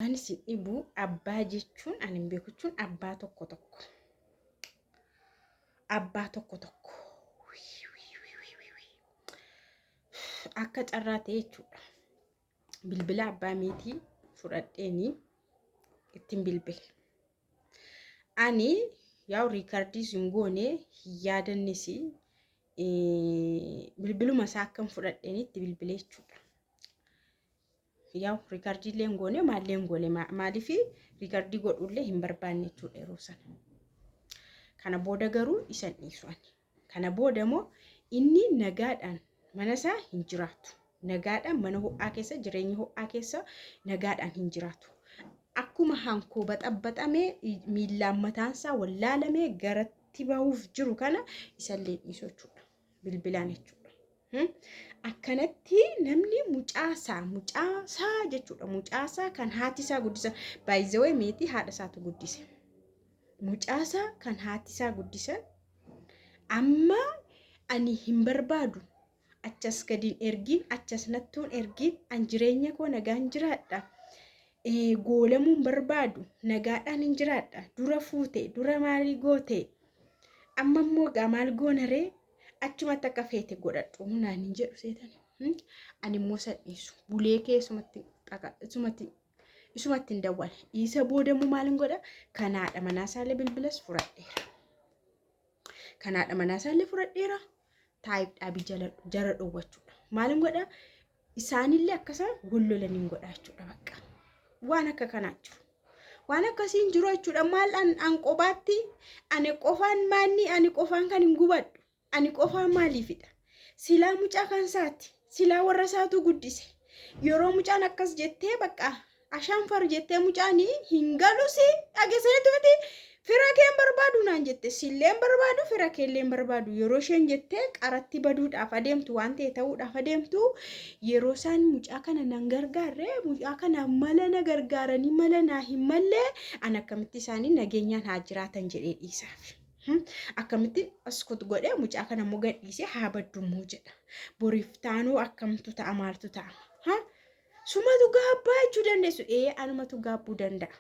Ani si dhibu abbaa jechuun ani hin beeku jechuun abbaa tokko tokko. Abbaa tokko tokko. Akka carraa ta'e jechuudha. Bilbila abbaa meetii fudhadheeni ittiin bilbile. Ani yaa'u riikardii sin goone yaadannis bilbiluma isaa akkam fudhadheeni itti bilbile jechuudha. Yaa'u riikardii illee goone maallee goone maaliif riikardii godhullee hin barbaanne jechuudha yeroo sana. Kana booda garuu isan dhiisani. Kana booda immoo inni nagaadhaan mana isaa hin jiraatu. Nagaadhaan mana ho'aa keessa jireenya ho'aa keessa nagaadhaan hin jiraatu. Akkuma hankoo baxabaxamee miilaan mataan isaa wallaalamee garatti bahuuf jiru kana isallee dhiisuu jechuudha. Bilbilaan jechuudha. Akkanatti namni mucaasaa jechuudha. Mucaasaa kan haati isaa guddisan baay'ee meetii haadha isaatu guddise. Mucaasaa kan haati isaa guddisan amma ani hin barbaadu. Achas gadiin ergiin achas nattuun ergiin an jireenya koo nagaan jiraadha. Goolamuun barbaadu nagaadhaan hin jiraadha. Dura fuute dura maalii goote amma immoo maal goonaree achumatti akka feete godhadhu naan hin jedhu seetan. Ani immoo sadhiisu bulee keessumatti isumatti hin dawwale. Isa booda immoo maal godha kanaadha manaasaa bilbilas fudhadheera. Kanaadha manaasaa fudhadheera. Taayip dhaabii jara dhowwachuudha. Maal godha isaanillee akkasaan gollolaniin godha jechuudha bakka. Waan akka kanaa jiru. Waan akkasiin jiru jechuudha. Maal an qobaatti ani qofaan maanni ani qofaan kan hin gubadhu. Ani qofaan maaliifidha? Silaa mucaa kan saati. Silaa warra isaatu guddise. Yeroo mucaan akkas jettee bakka ashaan far jettee mucaani hin galusi dhageessanitu miti. Fira keen barbaadu naan jette silleen barbaadu fira keelleen barbaadu yeroo isheen jettee qaratti baduudhaaf adeemtu waan ta'e ta'uudhaaf adeemtu yeroo isaan mucaa kana nan gargaarre mucaa kana mala na gargaaranii mala naa hin mallee an akkamitti isaanii nageenyaan haa jiraatan jedhee dhiisaaf. Akkamitti askut godhee mucaa kana immoo gadhiisee haa baddummoo jedha. Boriif taanuu akkamtu ta'a maaltu ta'a. Sumatu gaabbaa jechuu dandeessu. Anumatu gaabbuu danda'a.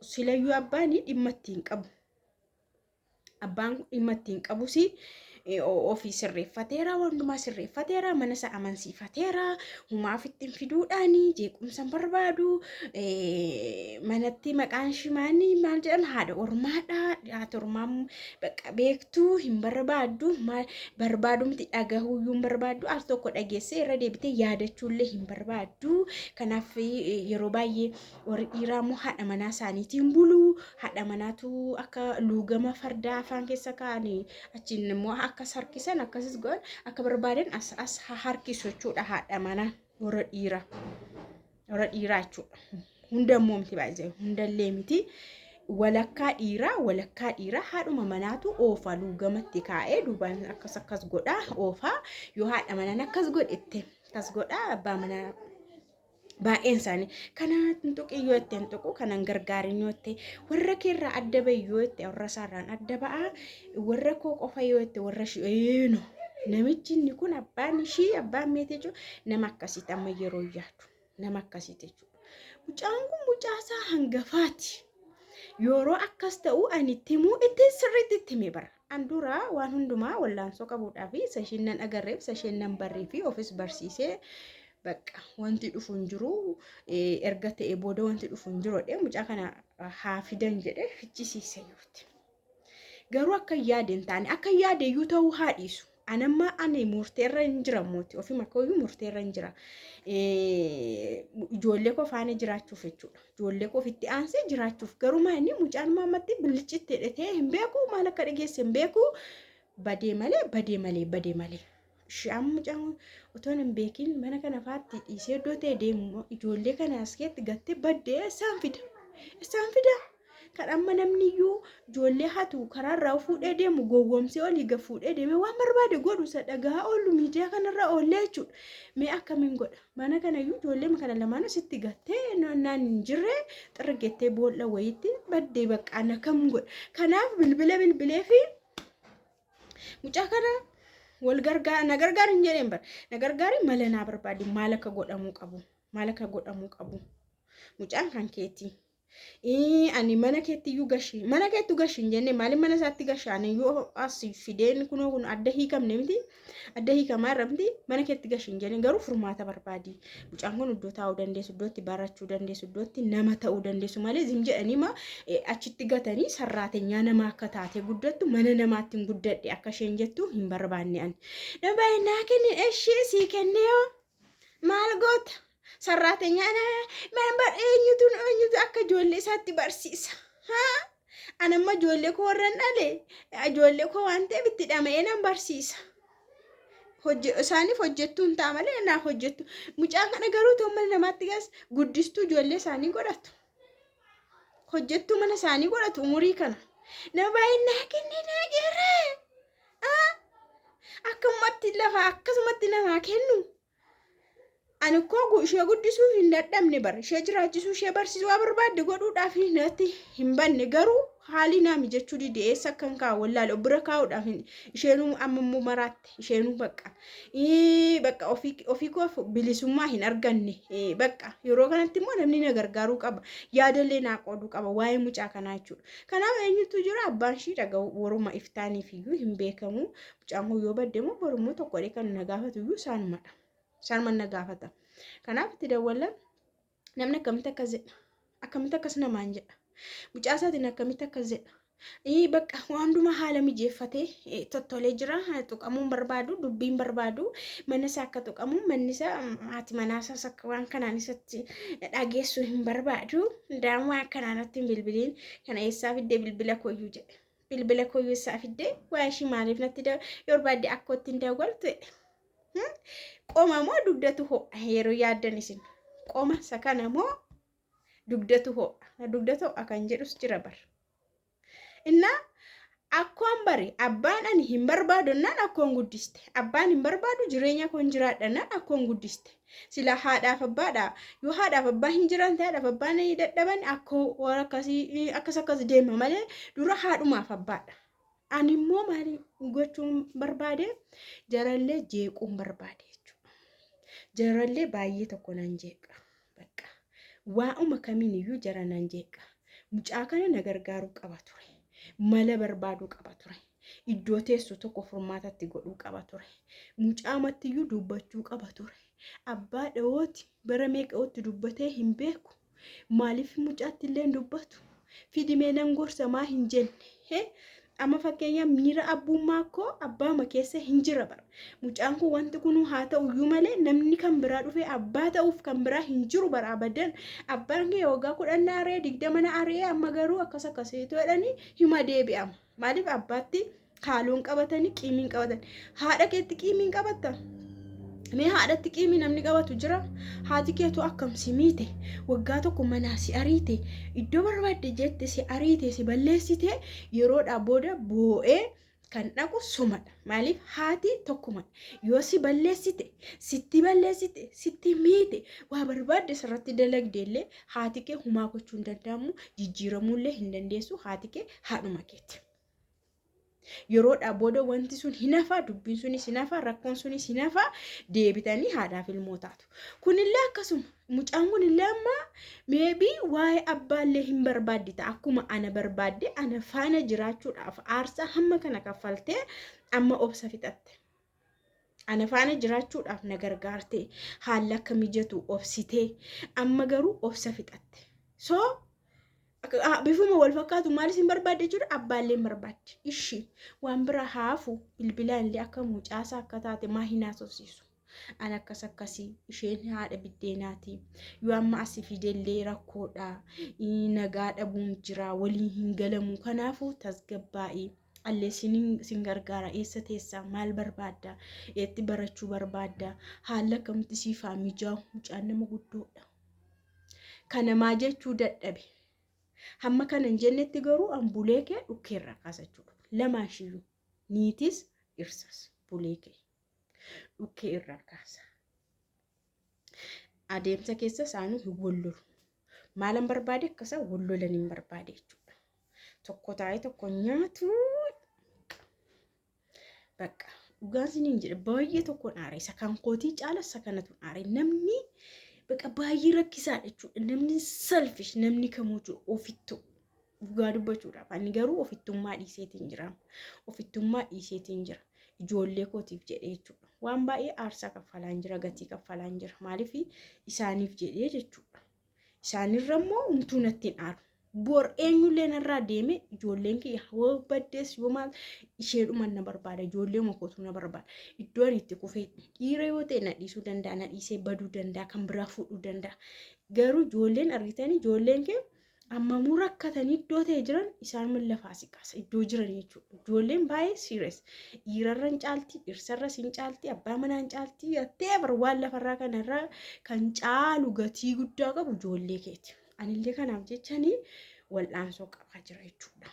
Silayyuu abbaani dhimma ittiin qabu. Abbaan dhimma ittiin qabusi ofii sirreeffateera wandumaa sirreeffateera mana isaa amansiifateera humaaf ittiin fiduudhaani jeequmsa barbaadu manatti maqaan shimaanii maal jedhan haadha ormaadha haati ormaan bakka beektuu hin barbaaddu maal barbaadumti dhagahuuyyuu hin barbaaddu al tokko dhageessee irra deebitee yaadachuullee hin barbaaddu. Kanaaf yeroo baay'ee warri dhiiraa immoo haadha manaa isaaniitiin bulu haadha manaatu akka luugama fardaa afaan keessa kaa'anii achiin immoo akka sarkisan akkasis godhan akka barbaadan as harkisu jechuudha haadha manaa warra dhiiraa jechuudha. Hundammoo miti baay'ee hundallee miti. Walakkaa dhiiraa haadhuma manaatu oofa luugamatti kaa'ee duubaan akkas godhaa oofaa yoo haadha manaan akkas godhette akkas godhaa abbaa manaa baay'een isaanii kana tuntuqii yoo itti tuntuqu kanan gargaarin yoo itti warra keerraa adda ba'i yoo itti warra isaarraan adda ba'a warra koo qofa yoo itti warra shi'eeno namichi inni kun abbaan ishii abbaan meetii jechuudha nama akkasitti amma yeroo yaadu nama akkasitti jechuudha. Mucaan kun mucaasaa hangafaati. Yeroo akkas ta'u ani timuu itti sirriitti itti hime bara. Anduraa waan hundumaa wallaansoo qabuudhaaf sasheen nan agarreef sasheen nan barreefi ofis barsiisee bakka wanti dhufu hin jiru erga ta'e booda wanti dhufu hin jiru mucaa kana haa fidan jedhee fichisiise yuuti. Garuu akka yaade hin taane akka yaade iyyuu ta'uu haa dhiisu. Anamma ani murteerra hin jira mooti ofii makkooyyuu murteerra hin jira. Ijoollee koo faana jiraachuuf jechuudha. Ijoollee koo ofitti aansee jiraachuuf garuu maani mucaan maamatti bilchitti hidhatee hin beeku maal akka dhageesse hin beeku badee malee. Shaan mucaan otoo hin beekin mana kana faatti dhiisee iddoo ta'e deemu ijoollee kana askeetti gattee baddee isaan fida. Kan amma namni iyyuu ijoollee hatu karaarraa fuudhee deemu gowwoomsee olii gad fuudhee deeme waan barbaade godhu isa dhagaa oolu miidiyaa kanarra oollee jechuudha. Mee akkamiin godha mana kana iyyuu ijoollee kana lamaan asitti gattee naan hin jirre xirgettee boolla wayiitti baddee baqqaan akkam godha. Kanaaf bilbilee fi mucaa kana wal gargaar na gargaar hin jedheen bara na gargaari mala naa barbaade maal akka godhamuu qabu maal akka godhamuu qabu mucaan kan keetii. Ani mana keetti iyyuu gashi mana keetti gashi hin jenne maaliif mana isaatti gashaan iyyuu as fideen kun adda hiikamne miti adda hiikamaa irra miti mana keetti gashi hin jenne garuu furmaata barbaadi mucaan kun iddoo taa'uu dandeessu iddootti barachuu dandeessu iddootti nama ta'uu dandeessu malee zim jedhanii ma achitti gatanii sarraatenyaa nama akka taate guddattu mana namaatti hin guddadhe akka isheen jettu hin barbaanne ani dhabaayinaa kenni ishee sii kennee maal goota sarraatenya member eenyutu akka ijoollee isaatti barsiisa anamma ijoollee koo warran dhale ijoollee koo waan ta'eef itti dhama'ee nan barsiisa isaaniif hojjettuu hin ta'a malee naaf hojjettu mucaan kana garuu ta'u mana namaatti gas guddistuu ijoollee isaanii godhatu hojjettuu mana isaanii godhatu umurii kana nama baay'inaa kennina jirre akkumatti lafa akkasumatti namaa kennu. Ani koo ishee guddisuuf hin dadhabne bara ishee jiraachisuu ishee barsiisuu barbaadde godhuudhaaf natti hin banne garuu haali naami jechuu dide eessa kan kaa'u wallaale bira kaa'uudhaaf isheenuu ammammoo maraatte isheenuu bakka ofii koo bilisummaa hin arganne bakka yeroo kanatti immoo namni na gargaaruu qaba yaadallee naa qooduu qaba waa'ee mucaa kanaa jechuudha. Kanaaf eenyutu jira abbaan ishii dhaga'u waruma iftaaniif iyyuu hin beekamu mucaan yoo badde immoo borummoo tokkodhe kan na gaafatu iyyuu isaanumadha. Isaan manna gaafata. Kanaaf itti dawwalan namni akkamitti akkas jedha. Akkamitti akkas namaan jedha. Mucaa isaatiin akkamitti akkas jedha. Bakka waanduma haala mijeeffatee tottolee jira. Tuqamuun barbaadu, dubbiin barbaadu. Mana isaa akka tuqamu, manni isaa haati manaa isaas akka waan kanaan isatti dhageessuu hin barbaadu. Daa'imman akkanaanatti hin bilbiliin. Kana eessaa fiddee bilbila kooyyuu jedhe. Bilbila kooyyuu eessaa fiddee waa ishii maaliif natti yoo barbaadde akka ittiin dawwaltu qoma moo dugdatu ho'a yeroo yaaddan isin qoma sakana moo dugdatu ho'a dugdatu ho'a kan jedhus jira bar inna akkoon bari abbaan ani hin barbaadu naan akkoon guddiste abbaan hin barbaadu jireenya koon jiraadha naan akkoon guddiste sila haadhaaf abbaadha yoo haadhaaf abbaa hin jiran ta'aadhaaf abbaan dadhaban akkoo waan akkasii akkas deema malee dura haadhumaaf abbaadha. Ani immoo maali gochuun barbaade jarallee jeequun barbaade jechuudha. Jarallee baay'ee tokko nan jeeqa. Bakka waa'uma kamiin iyyuu jara nan jeeqa. Mucaa kana na gargaaruu qaba ture. Mala barbaaduu qaba ture. Iddoo teessoo tokko furmaatatti godhuu qaba ture. Mucaamatti iyyuu dubbachuu qaba ture. Abbaa dhawooti bara meeqaatti dubbatee hin beeku. Maaliif mucaatti illee dubbatu? Fidimee nan gorsamaa hin jenne. Amma fakkeenya miira abbummaa koo abbaama keessa hin jira bara. Mucaan kun wanti kun haa ta'u iyyuu malee namni kan biraa dhufee abbaa ta'uuf kan biraa hin jiru bara abadan. Abbaan kee waggaa 10 aree 20 aree amma garuu akkasiitu jedhanii hima deebi'ama. Maaliif abbaatti haaloon qabatanii qiimiin qabatan. Haadha keetti qiimiin qabatta. Mee haadhatti qiimii namni qabatu jira. Haati keetu akkam si miite waggaa tokko manaa si ariite iddoo barbaadde jette si ariite si balleessite yeroodhaa booda boo'ee kan dhaqu sumadha. Maaliif haati tokkuma yoo si balleessite sitti miite waa barbaadde sirratti dalagdeellee haati kee humaa gochuu hin danda'amu jijjiiramuullee hin dandeessu haati kee haadhuma keeti. Yeroodhaa booda wanti sun hinafa dubbiin sunis hinafa rakkoon sunis hinafa deebitanii haadhaaf ilmoo taatu. Kunillee akkasuma mucaan kunillee amma maybe waa'ee abbaallee hin barbaaddi ta'a akkuma ana barbaadde ana faana jiraachuudhaaf aarsaa hamma kana kaffaltee amma obsa fixatte. Ana faana jiraachuudhaaf na gargaarte haala akka mijatu obsitee amma garuu obsa fixatte. So bifuma wal fakkaatu maalis hin barbaadde jechuudha abbaallee hin barbaadde. Ishii waan bira haafu bilbilaan illee akka mucaasaa akka taate maa hin haasofsiisu. Ana akkasii isheen haadha biddeenaati. Yoo amma asii fidellee rakkoodha. Nagaa dhabuun jira waliin hin galamu. Kanaafuu tasgabbaa'ii. Allee sin gargaara eessa teessaa maal barbaadda? Eetti barachuu barbaadda? Haala akkamitti siifaa mijaa'u mucaan nama guddoodha. Kana maa jechuu dadhabe? Hamma kanan jennetti garuu ambulee kee dhukkeerraa kaasachuudha. Lamaashiyyuu niitis dhirsas bulee kee dhukkee irraa kaasa. Adeemsa keessa isaanii hin wallolu. Maalan barbaade akkasa wallolan hin barbaade jechuudha. Tokko taa'ee tokko nyaatu bakka dhugaan siniin jedhe baay'ee tokko dhaare isa kan kootii caala isa kanatu dhaare namni Bakka baay'ee rakkisaadha jechuudha. Namni selfish namni kamuu ofittuu dhugaa dubbachuudhaaf ani garuu ofittummaa dhiiseetiin jira. Ofittummaa dhiiseetiin jira. Ijoollee kootiif jedhee jechuudha. Waan baay'ee aarsaa kaffalaan jira, gatii kaffalaan jira. Maaliif isaaniif jedhee jechuudha. Isaanirra immoo humtuu natti hin aaru. Bor eenyullee narraa deeme ijoolleen kiyya hoo baddees yoo maal isheedhuma na barbaada. Ijoollee makootu na barbaada. Iddoon itti kufee dhiira yoo ta'e na dhiisuu danda'a, na dhiisee baduu danda'a, kan biraa fuudhuu danda'a. Garuu ijoolleen argitanii ijoolleen kee ammamuu rakkatanii iddoo ta'e jiran isaan lafaa siqaasa iddoo jiran jechuudha. Ijoolleen baay'ee serious. Dhiirarra hin caalti, dhiirsarra hin caalti, abbaa manaa hin caalti. Attee waan lafarraa kanarraa kan caalu gatii guddaa qabu ijoollee keeti. Anillee kanaaf jechanii wal'aansoo qabaa jira jechuudha.